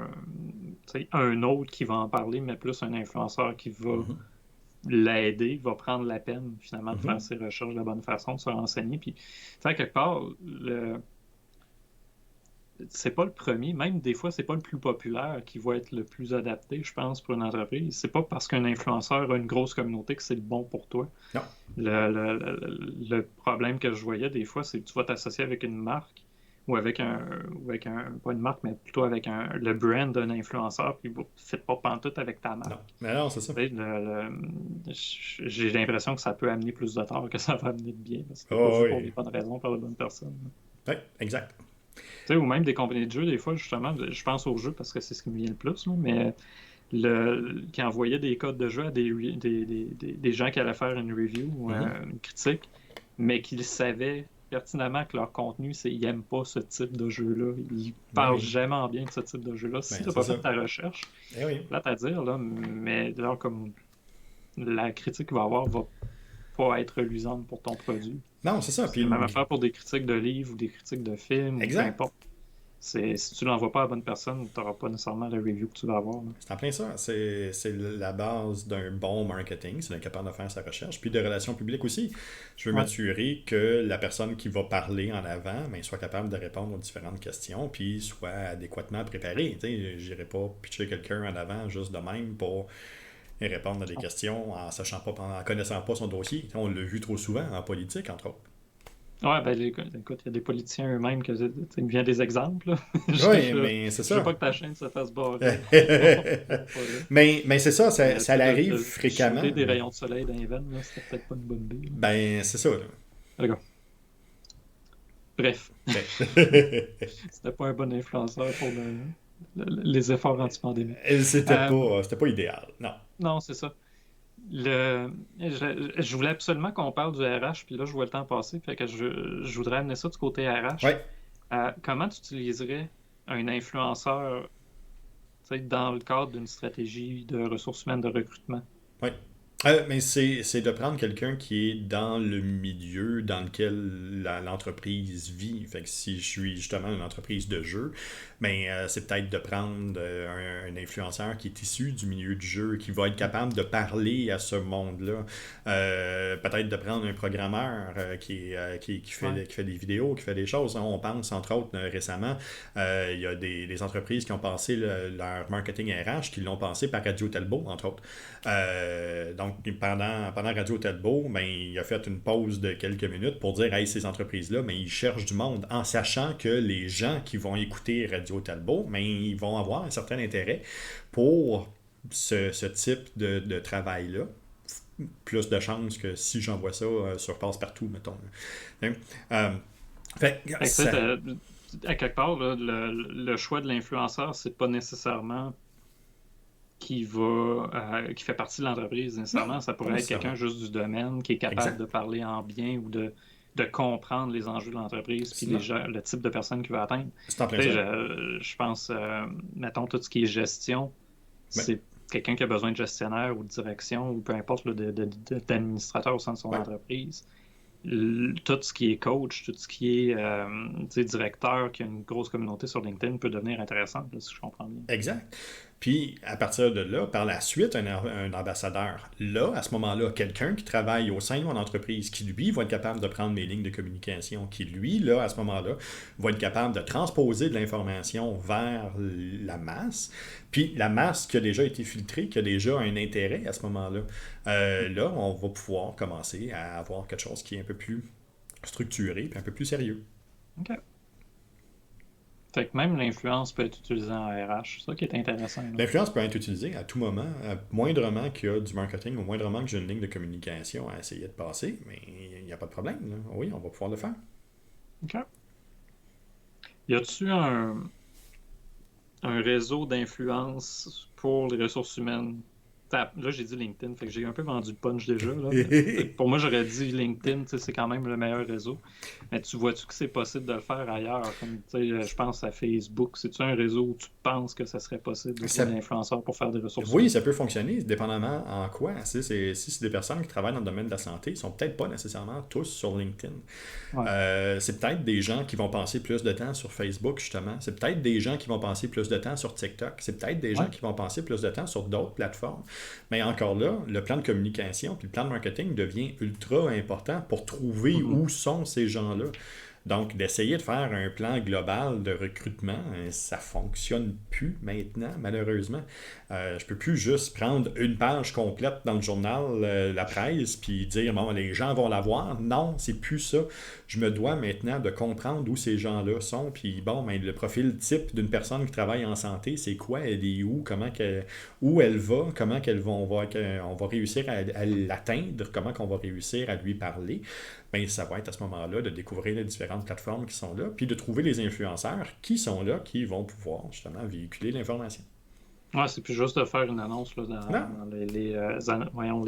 un autre qui va en parler, mais plus un influenceur qui va l'aider, va prendre la peine finalement de faire ses recherches de la bonne façon, de se renseigner. Puis, quelque part, c'est pas le premier, même des fois, c'est pas le plus populaire qui va être le plus adapté, je pense, pour une entreprise. C'est pas parce qu'un influenceur a une grosse communauté que c'est le bon pour toi. Non. Le problème que je voyais des fois, c'est que tu vas t'associer avec une marque ou avec pas une marque, mais plutôt avec le brand d'un influenceur, puis ne fit pas pantoute avec ta marque. Non, mais non, c'est ça. J'ai l'impression que ça peut amener plus de tort que ça va amener de bien, parce que c'est pas pour les bonnes raisons, par la bonne personne. Oui, exact. Ou même des compagnies de jeux, des fois, justement, je pense aux jeux parce que c'est ce qui me vient le plus, là, mais qui envoyait des codes de jeu à des gens qui allaient faire une review ou une critique, mais qui savaient pertinemment que leur contenu, ils n'aiment pas ce type de jeu-là. Ils parlent jamais en bien de ce type de jeu-là. Si tu n'as pas fait ta recherche, là, à dire, là, mais là, comme la critique qu'il va avoir va pas être luisante pour ton produit. Non, c'est ça. Puis même affaire pour des critiques de livres ou des critiques de films, exact. Peu importe. Si tu l'envoies pas à la bonne personne, tu n'auras pas nécessairement la review que tu vas avoir. Là. C'est en plein ça. C'est la base d'un bon marketing, c'est d'être capable de faire sa recherche. Puis de relations publiques aussi. Je veux m'assurer que la personne qui va parler en avant soit capable de répondre aux différentes questions, puis soit adéquatement préparée. Je n'irai pas pitcher quelqu'un en avant juste de même pour répondre à des questions en connaissant pas son dossier. On l'a vu trop souvent en politique, entre autres. Ouais, ben écoute, il y a des politiciens eux-mêmes que il me vient des exemples. Oui, mais c'est ça. Je veux pas que ta chaîne se fasse barrer. mais c'est ça, ça l'arrive fréquemment. Des rayons de soleil dans les veines, c'était peut-être pas une bonne idée. Là. Ben, c'est ça. Là. D'accord. Bref. C'était pas un bon influenceur pour les efforts anti-pandémie. C'était pas idéal, non. Non, c'est ça. Je voulais absolument qu'on parle du RH, puis là, je vois le temps passer, fait que je voudrais amener ça du côté RH. Ouais. Comment tu utiliserais un influenceur, tu sais, dans le cadre d'une stratégie de ressources humaines de recrutement? Oui. Mais c'est de prendre quelqu'un qui est dans le milieu dans lequel l'entreprise vit. Fait que si je suis justement une entreprise de jeu, ben, c'est peut-être de prendre un influenceur qui est issu du milieu du jeu, qui va être capable de parler à ce monde-là. Peut-être de prendre un programmeur Ouais. qui fait des vidéos, qui fait des choses. On pense, entre autres, récemment, il y a des entreprises qui ont passé leur marketing RH, qui l'ont passé par Radio Talbot, entre autres. Donc, pendant Radio Talbot, ben, il a fait une pause de quelques minutes pour dire, hey, ces entreprises-là, mais ils cherchent du monde, en sachant que les gens qui vont écouter Radio Talbot, ben, ils vont avoir un certain intérêt pour ce type de travail-là. Plus de chances que si j'envoie ça sur Passe-Partout, mettons. Hein? Fait que Fait que, tu sais, ça. à quelque part, là, le choix de l'influenceur, c'est pas nécessairement qui fait partie de l'entreprise Non, nécessairement. Ça pas pourrait être quelqu'un nécessairement. juste du domaine qui est capable de Exact. parler en bien ou de comprendre les enjeux de l'entreprise puis Sinon, le type de personne qu'il veut atteindre. c'est en plein Tu sais, ça. je pense, mettons, tout ce qui est gestion, Ouais, c'est quelqu'un qui a besoin de gestionnaire ou de direction ou peu importe, là, d'administrateur au sein de son ouais. entreprise. Tout ce qui est coach, tout ce qui est tu sais, directeur, qui a une grosse communauté sur LinkedIn peut devenir intéressant, là, si je comprends bien. Exact. Puis, à partir de là, par la suite, un ambassadeur. Là, à ce moment-là, quelqu'un qui travaille au sein de mon entreprise, qui lui va être capable de prendre mes lignes de communication, qui lui, là, à ce moment-là, va être capable de transposer de l'information vers la masse. Puis, la masse qui a déjà été filtrée, qui a déjà un intérêt à ce moment-là, là, on va pouvoir commencer à avoir quelque chose qui est un peu plus structuré, puis un peu plus sérieux. OK. Fait que même l'influence peut être utilisée en RH. C'est ça qui est intéressant, là. L'influence peut être utilisée à tout moment, moindrement qu'il y a du marketing ou moindrement que j'ai une ligne de communication à essayer de passer, mais il n'y a pas de problème, là. Oui, on va pouvoir le faire. OK. Y a-tu un réseau d'influence pour les ressources humaines? Là, j'ai dit LinkedIn, fait que j'ai un peu vendu le punch déjà, là. Pour moi, j'aurais dit LinkedIn, tu sais, c'est quand même le meilleur réseau. Mais tu vois-tu que c'est possible de le faire ailleurs? Comme, tu sais, je pense à Facebook. C'est-tu un réseau où tu penses que ça serait possible de trouver Ça un influenceur pour faire des ressources Oui, humaines? ça peut fonctionner, dépendamment en quoi. Si c'est des personnes qui travaillent dans le domaine de la santé, ils sont peut-être pas nécessairement tous sur LinkedIn. Ouais. C'est peut-être des gens qui vont passer plus de temps sur Facebook, justement. C'est peut-être des gens qui vont passer plus de temps sur TikTok. C'est peut-être des gens Ouais. qui vont passer plus de temps sur d'autres plateformes. Mais encore là, le plan de communication puis le plan de marketing devient ultra important pour trouver Mhm. où sont ces gens-là. Donc, d'essayer de faire un plan global de recrutement, ça fonctionne plus maintenant, malheureusement. Je peux plus juste prendre une page complète dans le journal, la presse, puis dire, bon, les gens vont la voir. Non, c'est plus ça. Je me dois maintenant de comprendre où ces gens-là sont, puis bon, ben, le profil type d'une personne qui travaille en santé, c'est quoi, elle est où, où elle va, comment on va réussir à l'atteindre, comment qu'on va réussir à lui parler. Ben, ça va être à ce moment-là de découvrir les différentes plateformes qui sont là, puis de trouver les influenceurs qui sont là, qui vont pouvoir justement véhiculer l'information. Ouais, c'est plus juste de faire une annonce là, Non, dans voyons,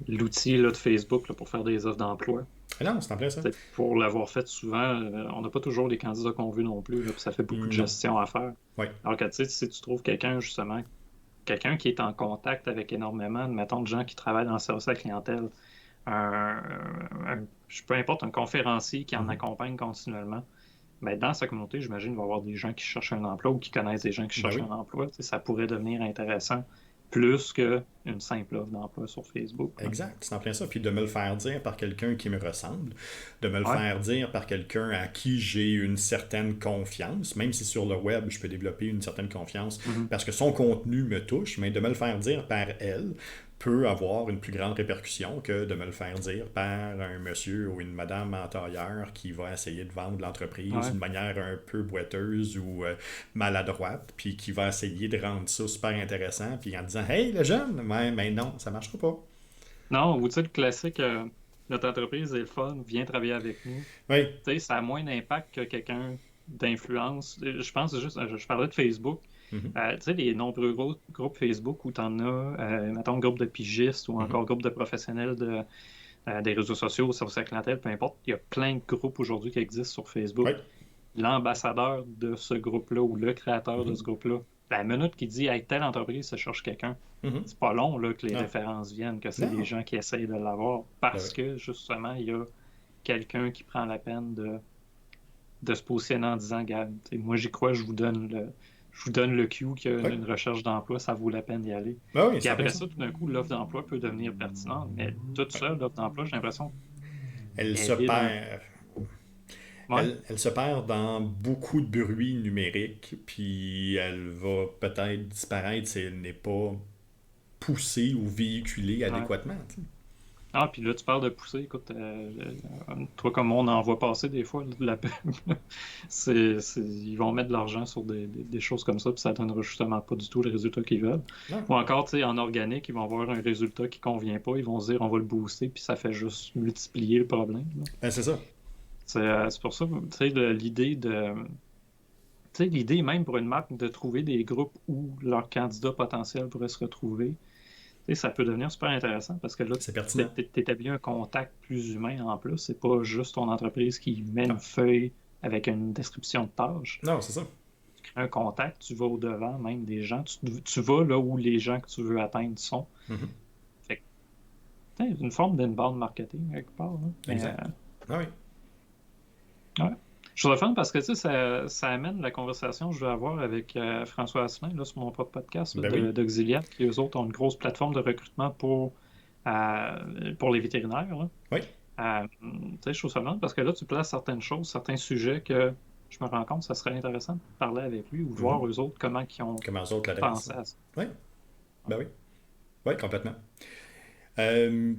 l'outil là, de Facebook là, pour faire des offres d'emploi. non, c'est en plein ça. Peut-être pour l'avoir fait souvent, on n'a pas toujours les candidats qu'on veut non plus, là, puis ça fait beaucoup de Non. gestion à faire. Oui, Alors que tu sais, si tu trouves quelqu'un justement, quelqu'un qui est en contact avec énormément, mettons, de gens qui travaillent dans le service à la clientèle, un, peu importe, un conférencier qui en accompagne continuellement, mais dans sa communauté, j'imagine qu'il va y avoir des gens qui cherchent un emploi ou qui connaissent des gens qui ben cherchent oui. un emploi. Tu sais, ça pourrait devenir intéressant plus qu'une simple offre d'emploi sur Facebook, là. Exact, c'est en plein ça. Puis de me le faire dire par quelqu'un qui me ressemble, de me le Ouais. faire dire par quelqu'un à qui j'ai une certaine confiance, même si sur le web je peux développer une certaine confiance Mhm. parce que son contenu me touche, mais de me le faire dire par elle peut avoir une plus grande répercussion que de me le faire dire par un monsieur ou une madame en tailleur qui va essayer de vendre l'entreprise Ouais. d'une manière un peu boiteuse ou maladroite, puis qui va essayer de rendre ça super intéressant, puis en disant Hey le jeune, mais non, ça marchera pas. Non, ou tu sais, le classique, notre entreprise est le fun, viens travailler avec nous. Oui. Tu sais, ça a moins d'impact que quelqu'un d'influence. Je pense juste, je parlais de Facebook. Mhm. Tu sais, les nombreux groupes Facebook où tu en as, mettons, groupe de pigistes ou Mhm. encore groupe de professionnels des réseaux sociaux, services à la clientèle, peu importe. Il y a plein de groupes aujourd'hui qui existent sur Oui. Facebook. l'ambassadeur de ce groupe-là ou le créateur de Mhm. ce groupe-là, la minute qu'il dit hey, telle entreprise se cherche quelqu'un, Mhm. c'est pas long là, que les Non. références viennent, que c'est des Non. gens qui essayent de l'avoir Ben oui. parce que justement, il y a quelqu'un qui prend la peine de se positionner en disant Regarde, moi j'y crois, je vous donne le cue qu'il y a Oui. une recherche d'emploi, ça vaut la peine d'y aller. Ben oui, Puis c'est en plein après ça. ça, tout d'un coup, l'offre d'emploi peut devenir pertinente, mais toute Ouais. seule, l'offre d'emploi, j'ai l'impression Elle qu'elle se est vide un peu. perd. Ouais. Elle se perd dans beaucoup de bruit numérique, puis elle va peut-être disparaître si elle n'est pas poussée ou véhiculée Ouais. adéquatement. Tu sais. Ah, puis là, tu parles de pousser. Écoute, toi, comme on en voit passer des fois, de la pub, ils vont mettre de l'argent sur des choses comme ça, puis ça donnera justement pas du tout le résultat qu'ils veulent. Non. Ou encore, tu sais, en organique, ils vont avoir un résultat qui convient pas, ils vont se dire on va le booster, puis ça fait juste multiplier le problème, là. Ben, c'est ça. C'est pour ça, tu sais, tu sais, l'idée même pour une marque de trouver des groupes où leurs candidats potentiels pourraient se retrouver, tu sais, ça peut devenir super intéressant parce que là, C'est pertinent. tu établis un contact plus humain en plus. C'est pas juste ton entreprise qui met Non. une feuille avec une description de tâche. Non, c'est ça. Tu crées un contact, tu vas au-devant même des gens. Tu vas là où les gens que tu veux atteindre sont. Mhm. Fait que, tu sais, une forme d'inbound marketing quelque part, là. Mais, Exact. Ah oui. ouais. Je trouve le fun parce que tu sais, ça amène la conversation que je vais avoir avec François Asselin là, sur mon propre podcast là, Ben oui. d'Auxiliaire, qui eux autres ont une grosse plateforme de recrutement pour les vétérinaires, là. Oui. Tu sais, je trouve ça marrant parce que là, tu places certaines choses, certains sujets que je me rends compte, ça serait intéressant de parler avec lui ou de voir Mhm. eux autres comment ils ont Comment les autres l'adressent. pensé à ça. Oui. Ouais. Ben oui. Oui, complètement. Euh,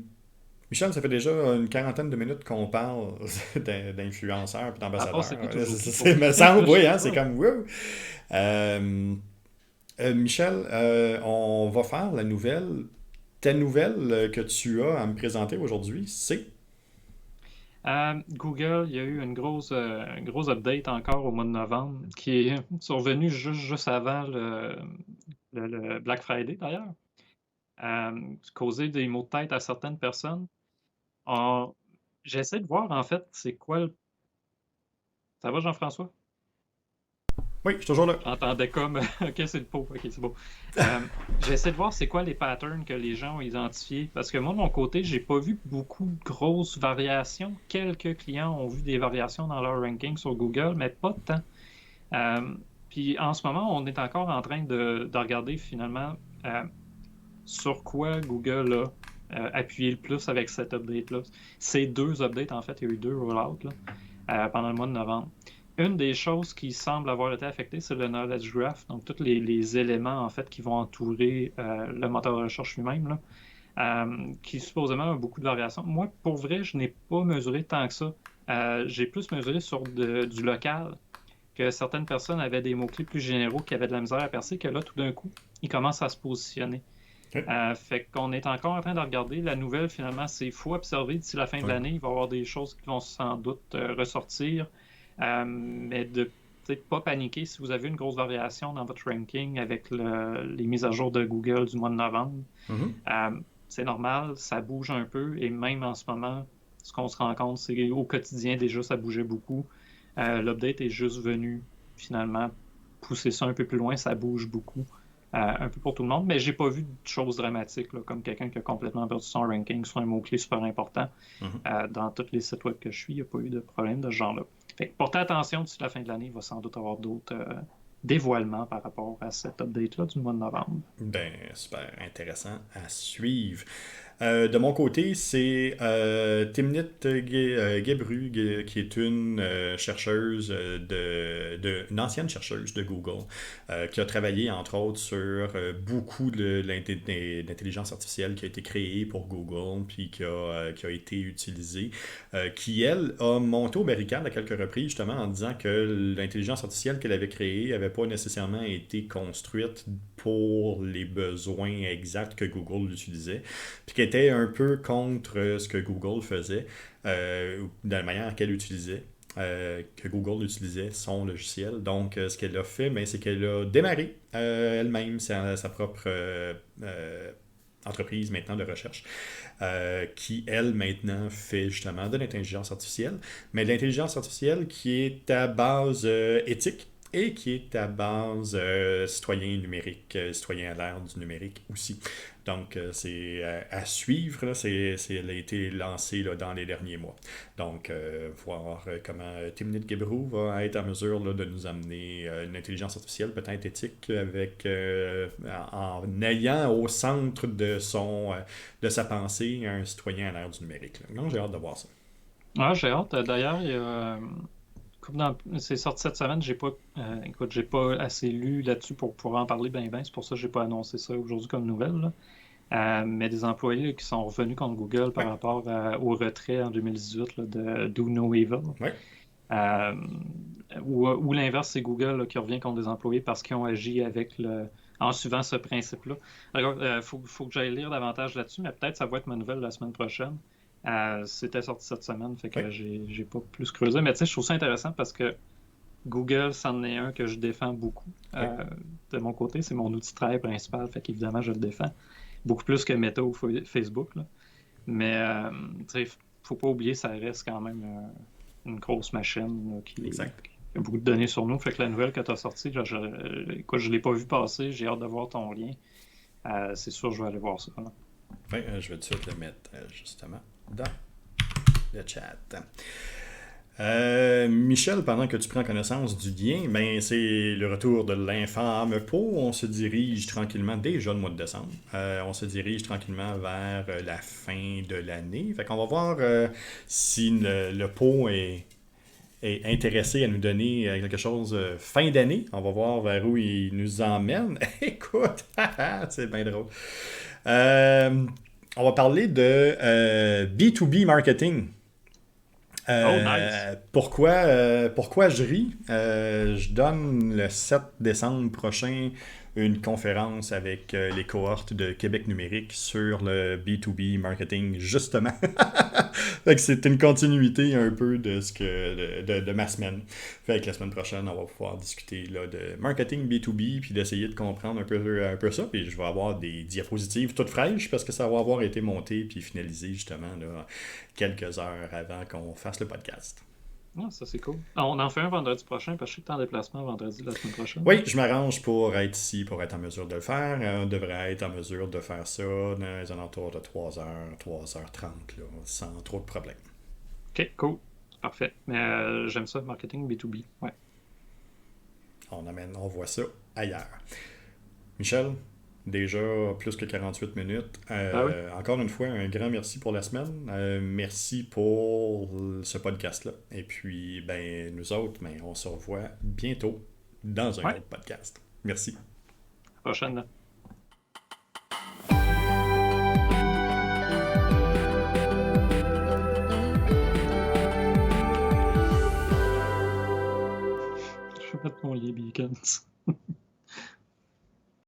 Michel, ça fait déjà une quarantaine de minutes qu'on parle d'influenceurs et À part, d'ambassadeurs. c'est vite aujourd'hui pour Ça vrai. me semble, Je oui, sais hein, c'est pas. comme wow. Euh, Michel, on va faire la nouvelle. Ta nouvelle que tu as à me présenter aujourd'hui, c'est. Google, il y a eu une grosse update encore au mois de novembre qui est survenue juste avant le Black Friday d'ailleurs. Causé des maux de tête à certaines personnes. On- J'essaie de voir en fait c'est quoi Ça va Jean-François? Oui, je suis toujours là. J'entendais comme OK, c'est le pot, OK, c'est beau. J'essaie de voir c'est quoi les patterns que les gens ont identifiés. Parce que moi, de mon côté, j'ai pas vu beaucoup de grosses variations. Quelques clients ont vu des variations dans leur ranking sur Google, mais pas tant. Euh, Puis en ce moment, on est encore en train de regarder finalement euh, sur quoi Google a appuyé le plus avec cette update-là. Ces deux updates, en fait, il y a eu deux rollouts là, pendant le mois de novembre. Une des choses qui semble avoir été affectée, c'est le knowledge graph, donc tous les éléments en fait qui vont entourer le moteur de recherche lui-même, là, qui supposément a beaucoup de variations. Moi, pour vrai, je n'ai pas mesuré tant que ça. J'ai plus mesuré sur du local, que certaines personnes avaient des mots-clés plus généraux qui avaient de la misère à percer, que là, tout d'un coup, ils commencent à se positionner. Oui. Fait qu'on est encore en train de regarder. La nouvelle, finalement, c'est faut observer d'ici la fin de Oui. l'année. Il va y avoir des choses qui vont sans doute ressortir. Mais de peut-être pas paniquer si vous avez une grosse variation dans votre ranking avec les mises à jour de Google du mois de novembre. Mhm. C'est normal, ça bouge un peu. Et même en ce moment, ce qu'on se rend compte, c'est qu'au quotidien, déjà, ça bougeait beaucoup. L'update est juste venu finalement pousser ça un peu plus loin. Ça bouge beaucoup un peu pour tout le monde, mais j'ai pas vu de choses dramatiques, là, comme quelqu'un qui a complètement perdu son ranking sur un mot-clé super important. Mhm. Dans tous les sites web que je suis, il n'y a pas eu de problème de ce genre-là. Fait que portez attention, d'ici la fin de l'année, il va sans doute avoir d'autres dévoilements par rapport à cette update-là du mois de novembre. Ben, super intéressant à suivre. De mon côté, c'est Timnit Gebru, qui est une chercheuse une ancienne chercheuse de Google, qui a travaillé entre autres sur beaucoup de l'intelligence artificielle qui a été créée pour Google, puis qui a été utilisée, qui elle a monté au barricade à quelques reprises justement en disant que l'intelligence artificielle qu'elle avait créée n'avait pas nécessairement été construite pour les besoins exacts que Google utilisait, puis qui était un peu contre ce que Google faisait, de la manière qu'elle utilisait. Que Google utilisait son logiciel. Donc, ce qu'elle a fait, ben, c'est qu'elle a démarré elle-même sa propre entreprise maintenant de recherche qui, elle, maintenant, fait justement de l'intelligence artificielle, mais de l'intelligence artificielle qui est à base éthique et qui est à base citoyen numérique, citoyen à l'ère du numérique aussi. Donc, c'est à suivre. Là, elle a été lancée là, dans les derniers mois. Donc, voir comment Timnit Gebru va être en mesure là, de nous amener une intelligence artificielle peut-être éthique avec, en ayant au centre de sa pensée un citoyen à l'ère du numérique. Là. Donc, j'ai hâte de voir ça. Ouais, j'ai hâte. D'ailleurs, il y a, c'est sorti cette semaine. Écoute, j'ai pas assez lu là-dessus pour pouvoir en parler bien. C'est pour ça que j'ai pas annoncé ça aujourd'hui comme nouvelle. Là. Mais des employés là, qui sont revenus contre Google par Ouais. rapport au retrait en 2018 là, de Do No Evil. Ouais. Ou l'inverse, c'est Google là, qui revient contre des employés parce qu'ils ont agi en suivant ce principe-là. Il faut que j'aille lire davantage là-dessus, mais peut-être ça va être ma nouvelle la semaine prochaine. C'était sorti cette semaine, fait que Ouais. j'ai pas plus creusé. Mais tu sais, je trouve ça intéressant parce que Google, c'en est un que je défends beaucoup. Ouais. De mon côté, c'est mon outil de travail principal, fait qu'évidemment, je le défends. Beaucoup plus que Meta ou Facebook. Là. Mais tu sais, faut pas oublier, ça reste quand même une grosse machine là, qui Exact. a beaucoup de données sur nous. Fait que la nouvelle que tu as sortie, écoute, je l'ai pas vu passer, j'ai hâte de voir ton lien. C'est sûr, je vais aller voir ça. Là. Oui, je vais tout de suite le mettre justement dans le chat. Michel, pendant que tu prends connaissance du lien, ben, c'est le retour de l'infâme pot. On se dirige tranquillement, déjà le mois de décembre, on se dirige tranquillement vers la fin de l'année. Fait qu'on va voir si le pot est intéressé à nous donner quelque chose fin d'année. On va voir vers où il nous emmène. Écoute, c'est bien drôle. On va parler de B2B marketing. Nice. Pourquoi je ris? Je donne le 7 décembre prochain une conférence avec les cohortes de Québec numérique sur le B2B marketing, justement. Fait que c'est une continuité un peu de ma semaine. Fait que la semaine prochaine, on va pouvoir discuter là, de marketing B2B puis d'essayer de comprendre un peu ça. Puis je vais avoir des diapositives toutes fraîches parce que ça va avoir été monté puis finalisé justement là, quelques heures avant qu'on fasse le podcast. Ah, ça, c'est cool. On en fait un vendredi prochain, parce que je sais que tu es en déplacement vendredi la semaine prochaine. Oui, je m'arrange pour être ici, pour être en mesure de le faire. On devrait être en mesure de faire ça dans les alentours de 3h, 3h30, là, sans trop de problèmes. OK, cool. Parfait. Mais j'aime ça, marketing B2B. Ouais. On voit ça ailleurs. Michel, déjà plus que 48 minutes. Oui. Encore une fois, un grand merci pour la semaine. Merci pour ce podcast-là. Et puis, ben, nous autres, ben, on se revoit bientôt dans un autre podcast. Merci. À la prochaine. Là. Je vais mettre mon lien Beacons.